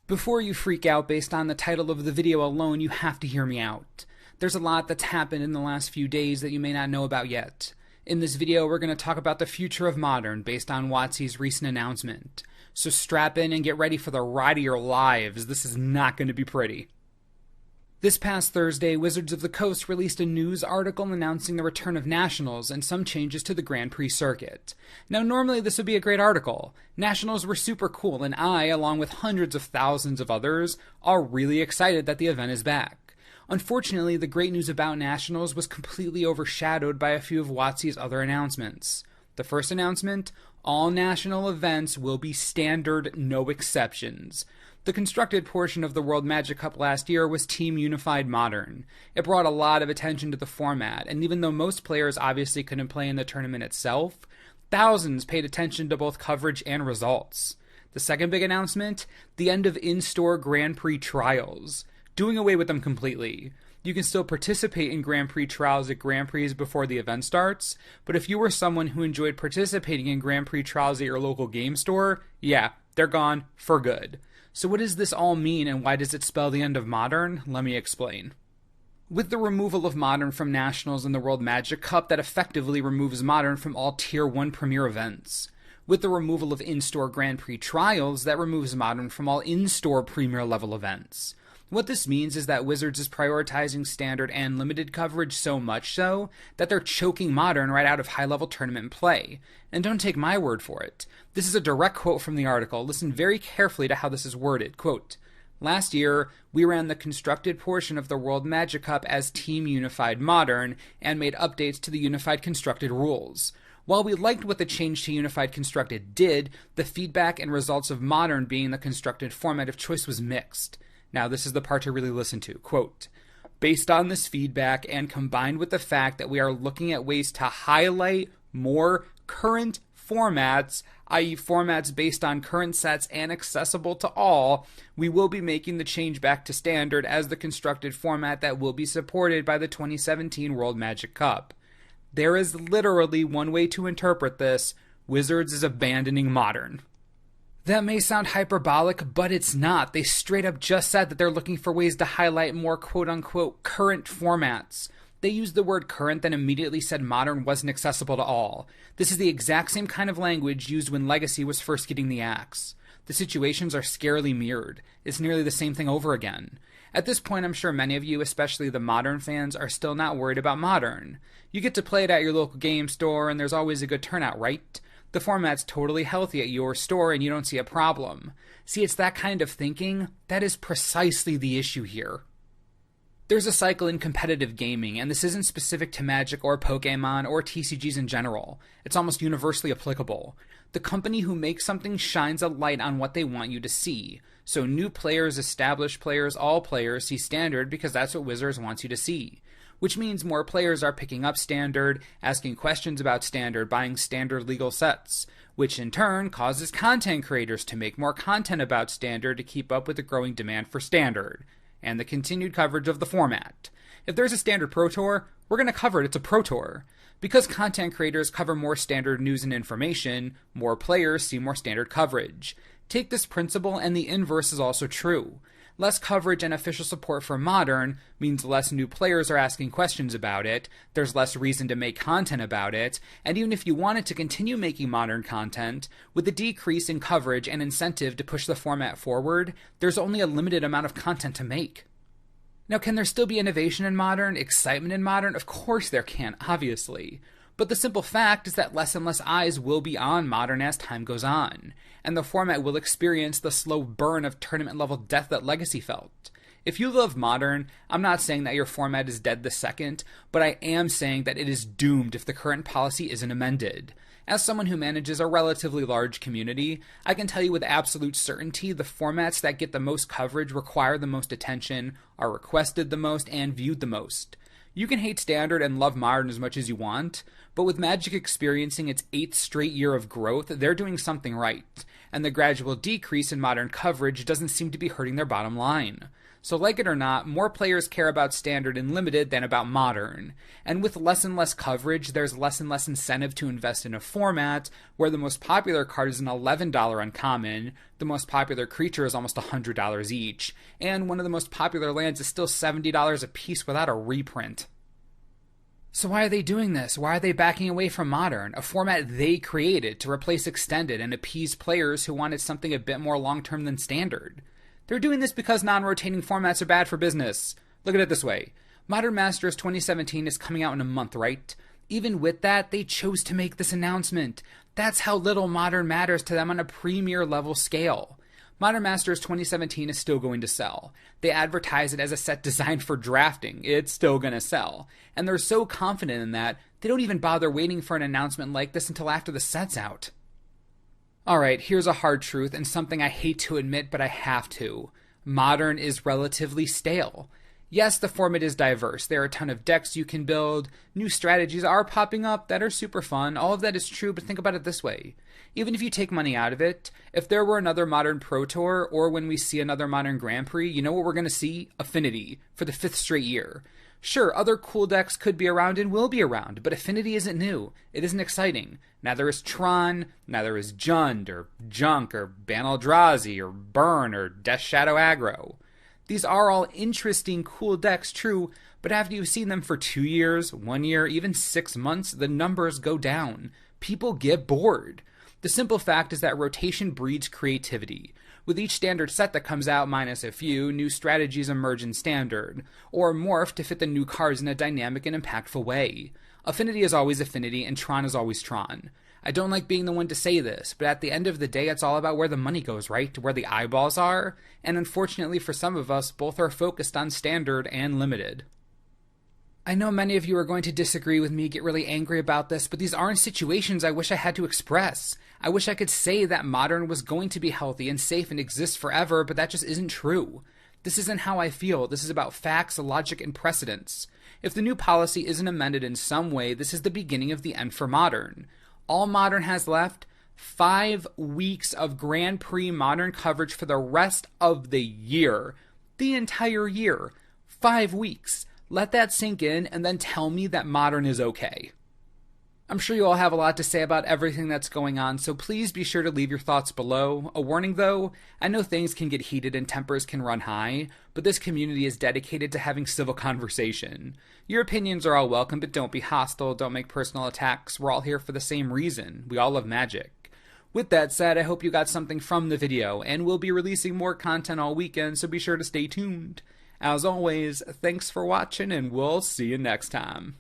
Before you freak out based on the title of the video alone, you have to hear me out. There's a lot that's happened in the last few days that you may not know about yet. In this video, we're going to talk about the future of Modern based on WotC's recent announcement. So strap in and get ready for the ride of your lives. This is not going to be pretty. This past Thursday, Wizards of the Coast released a news article announcing the return of Nationals and some changes to the Grand Prix circuit. Now, normally this would be a great article. Nationals were super cool, and I, along with hundreds of thousands of others, are really excited that the event is back. Unfortunately, the great news about Nationals was completely overshadowed by a few of WotC's other announcements. The first announcement: all national events will be standard, no exceptions. The constructed portion of the World Magic Cup last year was Team Unified Modern. It brought a lot of attention to the format, and even though most players obviously couldn't play in the tournament itself, thousands paid attention to both coverage and results. The second big announcement: the end of in-store Grand Prix trials. Doing away with them completely. You can still participate in Grand Prix trials at Grand Prix before the event starts, but if you were someone who enjoyed participating in Grand Prix trials at your local game store, yeah, they're gone for good. So what does this all mean, and why does it spell the end of Modern? Let me explain. With the removal of Modern from Nationals and the World Magic Cup, that effectively removes Modern from all Tier 1 Premier events. With the removal of in-store Grand Prix trials, that removes Modern from all in-store Premier level events. What this means is that Wizards is prioritizing standard and limited coverage so much so that they're choking Modern right out of high-level tournament play. And don't take my word for it. This is a direct quote from the article. Listen very carefully to how this is worded. Quote, "Last year, we ran the constructed portion of the World Magic Cup as Team Unified Modern and made updates to the Unified Constructed rules. While we liked what the change to Unified Constructed did, the feedback and results of Modern being the constructed format of choice was mixed." Now, this is the part to really listen to. Quote, "Based on this feedback and combined with the fact that we are looking at ways to highlight more current formats, i.e. formats based on current sets and accessible to all, we will be making the change back to standard as the constructed format that will be supported by the 2017 World Magic Cup." There is literally one way to interpret this: Wizards is abandoning Modern. That may sound hyperbolic, but it's not. They straight up just said that they're looking for ways to highlight more quote-unquote current formats. They used the word current, then immediately said Modern wasn't accessible to all. This is the exact same kind of language used when Legacy was first getting the axe. The situations are scarily mirrored. It's nearly the same thing over again. At this point, I'm sure many of you, especially the Modern fans, are still not worried about Modern. You get to play it at your local game store, and there's always a good turnout, right? The format's totally healthy at your store and you don't see a problem. See, it's that kind of thinking that is precisely the issue here. There's a cycle in competitive gaming, and this isn't specific to Magic or Pokemon or TCGs in general. It's almost universally applicable. The company who makes something shines a light on what they want you to see. So new players, established players, all players see standard because that's what Wizards wants you to see. Which means more players are picking up standard, asking questions about standard, buying standard legal sets, which in turn causes content creators to make more content about standard to keep up with the growing demand for standard, and the continued coverage of the format. If there's a standard Pro Tour, we're going to cover it. It's a Pro Tour. Because content creators cover more standard news and information, more players see more standard coverage. Take this principle, and the inverse is also true. Less coverage and official support for Modern means less new players are asking questions about it, there's less reason to make content about it, and even if you wanted to continue making Modern content, with the decrease in coverage and incentive to push the format forward, there's only a limited amount of content to make. Now, can there still be innovation in Modern, excitement in Modern? Of course there can, obviously. But the simple fact is that less and less eyes will be on Modern as time goes on, and the format will experience the slow burn of tournament-level death that Legacy felt. If you love Modern, I'm not saying that your format is dead the second, but I am saying that it is doomed if the current policy isn't amended. As someone who manages a relatively large community, I can tell you with absolute certainty the formats that get the most coverage, require the most attention, are requested the most, and viewed the most. You can hate Standard and love Modern as much as you want, but with Magic experiencing its 8th straight year of growth, they're doing something right, and the gradual decrease in Modern coverage doesn't seem to be hurting their bottom line. So like it or not, more players care about Standard and Limited than about Modern. And with less and less coverage, there's less and less incentive to invest in a format where the most popular card is an $11 uncommon, the most popular creature is almost $100 each, and one of the most popular lands is still $70 a piece without a reprint. So why are they doing this? Why are they backing away from Modern, a format they created to replace Extended and appease players who wanted something a bit more long-term than Standard? They're doing this because non-rotating formats are bad for business. Look at it this way. Modern Masters 2017 is coming out in a month, right? Even with that, they chose to make this announcement. That's how little Modern matters to them on a premier level scale. Modern Masters 2017 is still going to sell. They advertise it as a set designed for drafting. It's still going to sell. And they're so confident in that, they don't even bother waiting for an announcement like this until after the set's out. Alright, here's a hard truth and something I hate to admit, but I have to. Modern is relatively stale. Yes, the format is diverse. There are a ton of decks you can build. New strategies are popping up that are super fun. All of that is true, but think about it this way. Even if you take money out of it, if there were another Modern Pro Tour, or when we see another Modern Grand Prix, you know what we're going to see? Affinity, for the 5th straight year. Sure, other cool decks could be around and will be around, but Affinity isn't new. It isn't exciting. Neither is Tron, neither is Jund, or Junk, or Ban Eldrazi, or Burn, or Death Shadow Aggro. These are all interesting, cool decks, true, but after you've seen them for 2 years, 1 year, even 6 months, the numbers go down. People get bored. The simple fact is that rotation breeds creativity. With each Standard set that comes out, minus a few, new strategies emerge in Standard, or morph to fit the new cards in a dynamic and impactful way. Affinity is always Affinity, and Tron is always Tron. I don't like being the one to say this, but at the end of the day, it's all about where the money goes, right? Where the eyeballs are, and unfortunately for some of us, both are focused on Standard and Limited. I know many of you are going to disagree with me, get really angry about this, but these aren't situations I wish I had to express. I wish I could say that Modern was going to be healthy and safe and exist forever, but that just isn't true. This isn't how I feel. This is about facts, logic, and precedents. If the new policy isn't amended in some way, this is the beginning of the end for Modern. All Modern has left, 5 weeks of Grand Prix Modern coverage for the rest of the year. The entire year. 5 weeks. Let that sink in and then tell me that Modern is okay. I'm sure you all have a lot to say about everything that's going on, so please be sure to leave your thoughts below. A warning though, I know things can get heated and tempers can run high, but this community is dedicated to having civil conversation. Your opinions are all welcome, but don't be hostile, don't make personal attacks. We're all here for the same reason. We all love Magic. With that said, I hope you got something from the video, and we'll be releasing more content all weekend, so be sure to stay tuned. As always, thanks for watching, and we'll see you next time.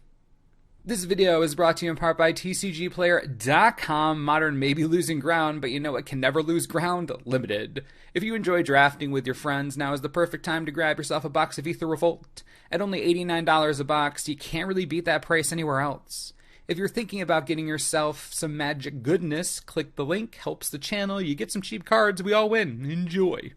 This video is brought to you in part by TCGplayer.com. Modern may be losing ground, but you know it can never lose ground? Limited. If you enjoy drafting with your friends, now is the perfect time to grab yourself a box of Aether Revolt. At only $89 a box, you can't really beat that price anywhere else. If you're thinking about getting yourself some Magic goodness, click the link, helps the channel, you get some cheap cards, we all win. Enjoy.